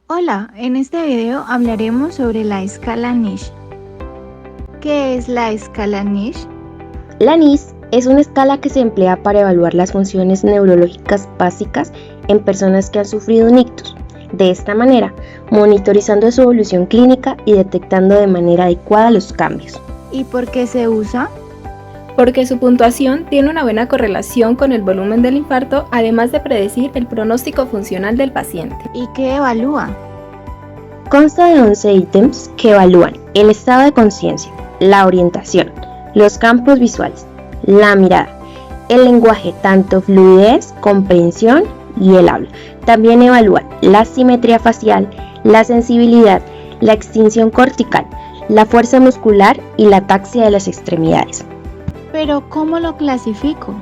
Hola, en este video hablaremos sobre la escala Niche. ¿Qué es la escala Niche? La NIS es una escala que se emplea para evaluar las funciones neurológicas básicas en personas que han sufrido un ictus. De esta manera, monitorizando su evolución clínica y detectando de manera adecuada los cambios. ¿Y por qué se usa? Porque su puntuación tiene una buena correlación con el volumen del infarto, además de predecir el pronóstico funcional del paciente. ¿Y qué evalúa? Consta de 11 ítems que evalúan el estado de conciencia, la orientación, los campos visuales, la mirada, el lenguaje, tanto fluidez, comprensión y el habla. También evalúan la simetría facial, la sensibilidad, la extinción cortical, la fuerza muscular y la ataxia de las extremidades. ¿Pero cómo lo clasifico?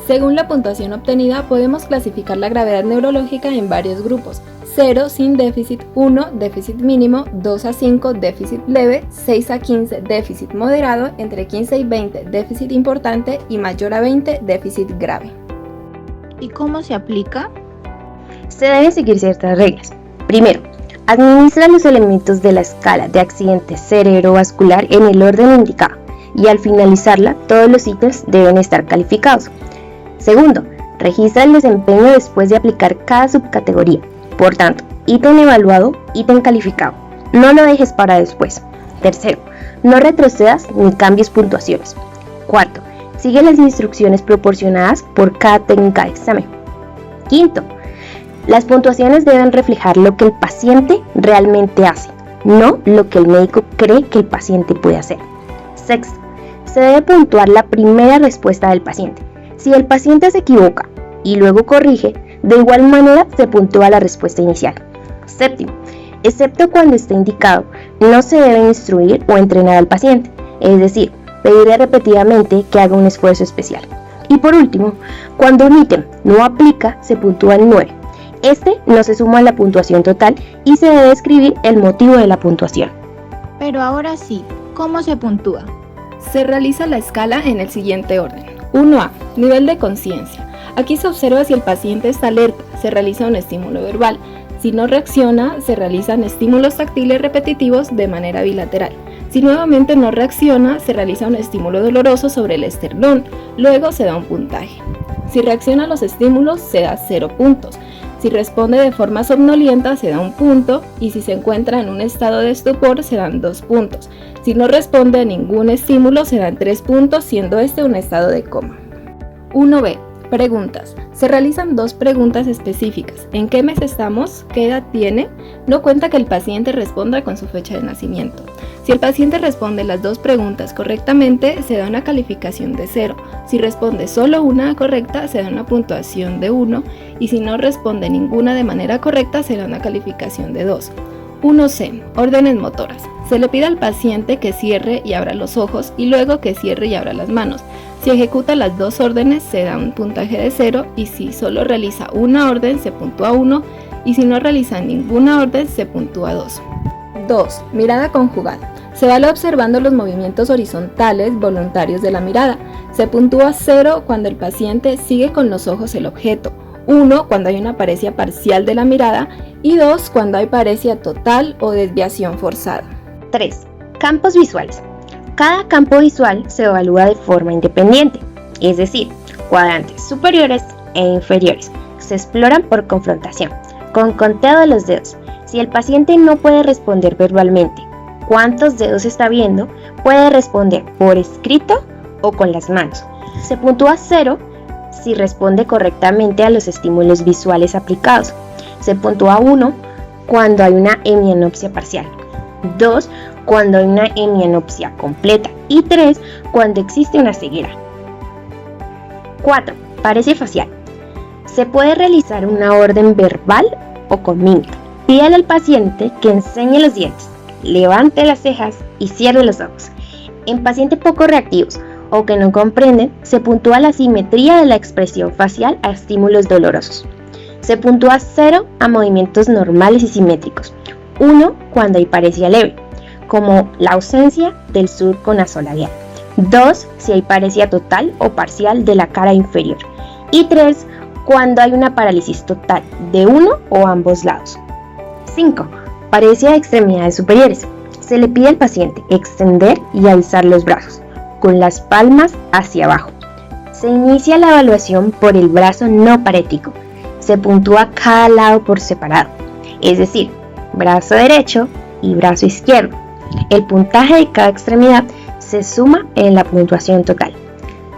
Según la puntuación obtenida, podemos clasificar la gravedad neurológica en varios grupos: 0 sin déficit, 1 déficit mínimo, 2 a 5 déficit leve, 6 a 15 déficit moderado, entre 15 y 20 déficit importante y mayor a 20 déficit grave. ¿Y cómo se aplica? Se deben seguir ciertas reglas. Primero, administra los elementos de la escala de accidente cerebrovascular en el orden indicado y al finalizarla todos los ítems deben estar calificados. Segundo, registra el desempeño después de aplicar cada subcategoría. Por tanto, ítem evaluado, ítem calificado. No lo dejes para después. Tercero, no retrocedas ni cambies puntuaciones. Cuarto, sigue las instrucciones proporcionadas por cada técnica de examen. Quinto, las puntuaciones deben reflejar lo que el paciente realmente hace, no lo que el médico cree que el paciente puede hacer. Sexto, se debe puntuar la primera respuesta del paciente. Si el paciente se equivoca y luego corrige, de igual manera se puntúa la respuesta inicial. Séptimo, excepto cuando esté indicado, no se debe instruir o entrenar al paciente, es decir, pedirle repetidamente que haga un esfuerzo especial. Y por último, cuando un ítem no aplica, se puntúa en 9. Este no se suma a la puntuación total y se debe escribir el motivo de la puntuación. Pero ahora sí, ¿cómo se puntúa? Se realiza la escala en el siguiente orden. 1A, nivel de conciencia. Aquí se observa si el paciente está alerta, se realiza un estímulo verbal. Si no reacciona, se realizan estímulos táctiles repetitivos de manera bilateral. Si nuevamente no reacciona, se realiza un estímulo doloroso sobre el esternón. Luego se da un puntaje. Si reacciona a los estímulos, se da 0 puntos. Si responde de forma somnolienta, se da 1 punto, y si se encuentra en un estado de estupor, se dan 2 puntos. Si no responde a ningún estímulo, se dan 3 puntos, siendo este un estado de coma. 1B. Preguntas. Se realizan 2 preguntas específicas: ¿en qué mes estamos? ¿Qué edad tiene? No cuenta que el paciente responda con su fecha de nacimiento. Si el paciente responde las 2 preguntas correctamente, se da una calificación de 0. Si responde solo una correcta, se da una puntuación de 1, y si no responde ninguna de manera correcta, se da una calificación de 2. 1C. Órdenes motoras. Se le pide al paciente que cierre y abra los ojos y luego que cierre y abra las manos. Si ejecuta las 2 órdenes, se da un puntaje de 0, y si solo realiza una orden, se puntúa 1, y si no realiza ninguna orden, se puntúa 2. 2. Mirada conjugada. Se evalúa observando los movimientos horizontales voluntarios de la mirada. Se puntúa 0 cuando el paciente sigue con los ojos el objeto, 1 cuando hay una paresia parcial de la mirada y 2 cuando hay paresia total o desviación forzada. 3. Campos visuales. Cada campo visual se evalúa de forma independiente, es decir, cuadrantes superiores e inferiores. Se exploran por confrontación, con conteo de los dedos. Si el paciente no puede responder verbalmente cuántos dedos está viendo, puede responder por escrito o con las manos. Se puntúa 0 si responde correctamente a los estímulos visuales aplicados. Se puntúa 1 cuando hay una hemianopsia parcial, 2 cuando hay una hemianopsia completa y 3 cuando existe una ceguera. 4. Paresia facial. Se puede realizar una orden verbal o con mímica. Pídale al paciente que enseñe los dientes, levante las cejas y cierre los ojos. En pacientes poco reactivos o que no comprenden, se puntúa la simetría de la expresión facial a estímulos dolorosos. Se puntúa 0 a movimientos normales y simétricos, 1 cuando hay paresia leve, como la ausencia del surco nasolabial, 2 si hay paresia total o parcial de la cara inferior, y 3 cuando hay una parálisis total de uno o ambos lados. 5. Paresia de extremidades superiores. Se le pide al paciente extender y alzar los brazos, con las palmas hacia abajo. Se inicia la evaluación por el brazo no parético. Se puntúa cada lado por separado, es decir, brazo derecho y brazo izquierdo. El puntaje de cada extremidad se suma en la puntuación total.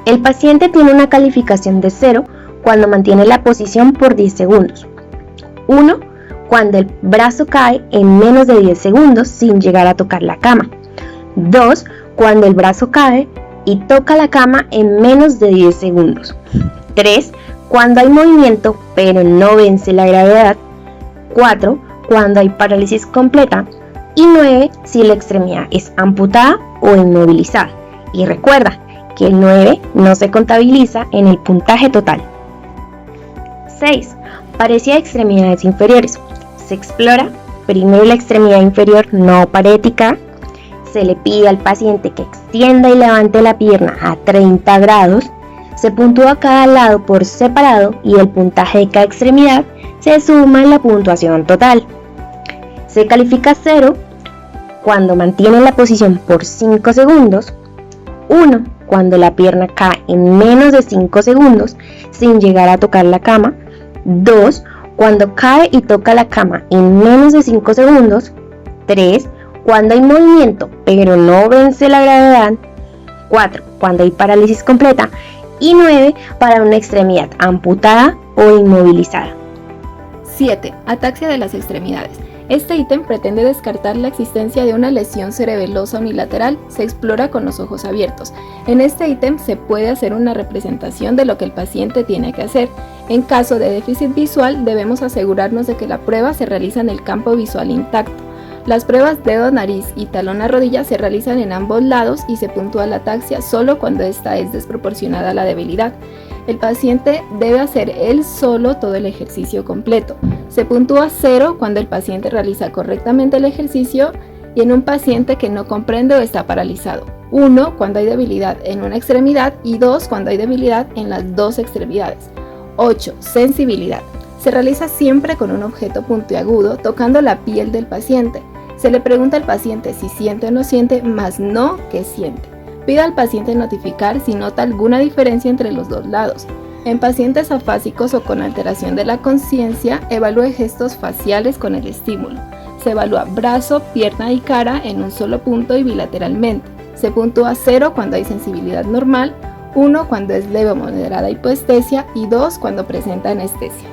El paciente tiene una calificación de 0 cuando mantiene la posición por 10 segundos. 1 cuando el brazo cae en menos de 10 segundos sin llegar a tocar la cama. 2 cuando el brazo cae y toca la cama en menos de 10 segundos. 3 cuando hay movimiento pero no vence la gravedad. 4 cuando hay parálisis completa. Y 9 si la extremidad es amputada o inmovilizada. Y recuerda que el 9 no se contabiliza en el puntaje total. 6. Paresia de extremidades inferiores. Se explora primero la extremidad inferior no parética. Se le pide al paciente que extienda y levante la pierna a 30 grados. Se puntúa cada lado por separado y el puntaje de cada extremidad se suma en la puntuación total. Se califica 0 cuando mantiene la posición por 5 segundos. 1 cuando la pierna cae en menos de 5 segundos sin llegar a tocar la cama. 2 cuando cae y toca la cama en menos de 5 segundos. 3 cuando hay movimiento pero no vence la gravedad. 4 cuando hay parálisis completa. Y 9 para una extremidad amputada o inmovilizada. 7. Ataxia de las extremidades. Este ítem pretende descartar la existencia de una lesión cerebelosa unilateral. Se explora con los ojos abiertos. En este ítem se puede hacer una representación de lo que el paciente tiene que hacer. En caso de déficit visual, debemos asegurarnos de que la prueba se realiza en el campo visual intacto. Las pruebas dedo, nariz y talón a rodilla se realizan en ambos lados y se puntúa la ataxia solo cuando esta es desproporcionada a la debilidad. El paciente debe hacer él solo todo el ejercicio completo. Se puntúa 0 cuando el paciente realiza correctamente el ejercicio y en un paciente que no comprende o está paralizado. 1 cuando hay debilidad en una extremidad y 2 cuando hay debilidad en las dos extremidades. 8. Sensibilidad. Se realiza siempre con un objeto puntiagudo tocando la piel del paciente. Se le pregunta al paciente si siente o no siente, más no que siente. Pida al paciente notificar si nota alguna diferencia entre los dos lados. En pacientes afásicos o con alteración de la conciencia, evalúe gestos faciales con el estímulo. Se evalúa brazo, pierna y cara en un solo punto y bilateralmente. Se puntúa 0 cuando hay sensibilidad normal, 1 cuando es leve o moderada hipoestesia y 2 cuando presenta anestesia.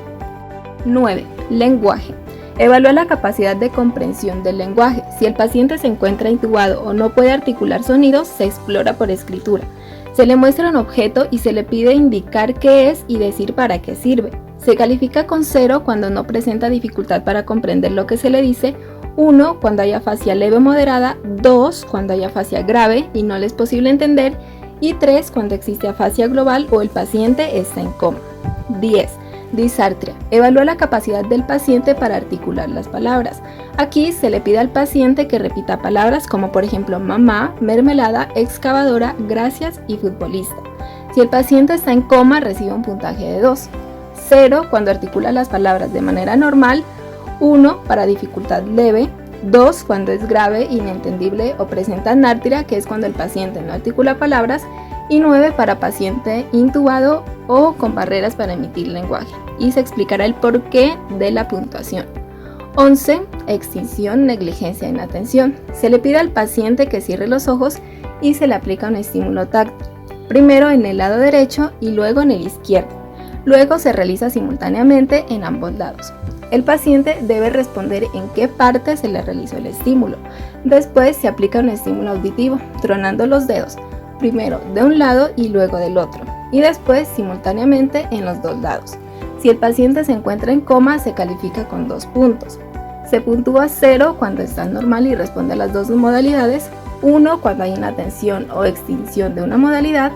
9. Lenguaje. Evalúa la capacidad de comprensión del lenguaje. Si el paciente se encuentra intubado o no puede articular sonidos, se explora por escritura. Se le muestra un objeto y se le pide indicar qué es y decir para qué sirve. Se califica con 0 cuando no presenta dificultad para comprender lo que se le dice, 1 cuando hay afasia leve o moderada, 2 cuando hay afasia grave y no le es posible entender, y 3 cuando existe afasia global o el paciente está en coma. 10. Disartria. Evalúa la capacidad del paciente para articular las palabras. Aquí se le pide al paciente que repita palabras como por ejemplo mamá, mermelada, excavadora, gracias y futbolista. Si el paciente está en coma, recibe un puntaje de 2. 0 cuando articula las palabras de manera normal, 1 para dificultad leve, 2 cuando es grave, inentendible o presenta nártria, que es cuando el paciente no articula palabras, y 9 para paciente intubado o con barreras para emitir lenguaje. Y se explicará el porqué de la puntuación. 11. Extinción, negligencia e inatención. Se le pide al paciente que cierre los ojos y se le aplica un estímulo táctil, primero en el lado derecho y luego en el izquierdo. Luego se realiza simultáneamente en ambos lados. El paciente debe responder en qué parte se le realizó el estímulo. Después se aplica un estímulo auditivo, tronando los dedos, primero de un lado y luego del otro, y después simultáneamente en los dos lados. Si el paciente se encuentra en coma, se califica con 2 puntos. Se puntúa 0 cuando está normal y responde a las dos modalidades, 1 cuando hay inatención o extinción de una modalidad,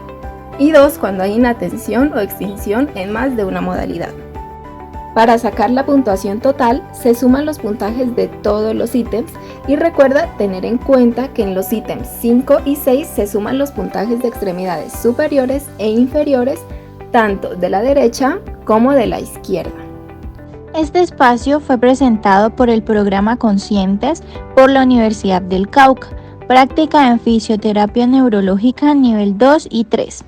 y 2 cuando hay inatención o extinción en más de una modalidad. Para sacar la puntuación total, se suman los puntajes de todos los ítems y recuerda tener en cuenta que en los ítems 5 y 6 se suman los puntajes de extremidades superiores e inferiores, tanto de la derecha como de la izquierda. Este espacio fue presentado por el programa Conscientes por la Universidad del Cauca, práctica en fisioterapia neurológica nivel 2 y 3.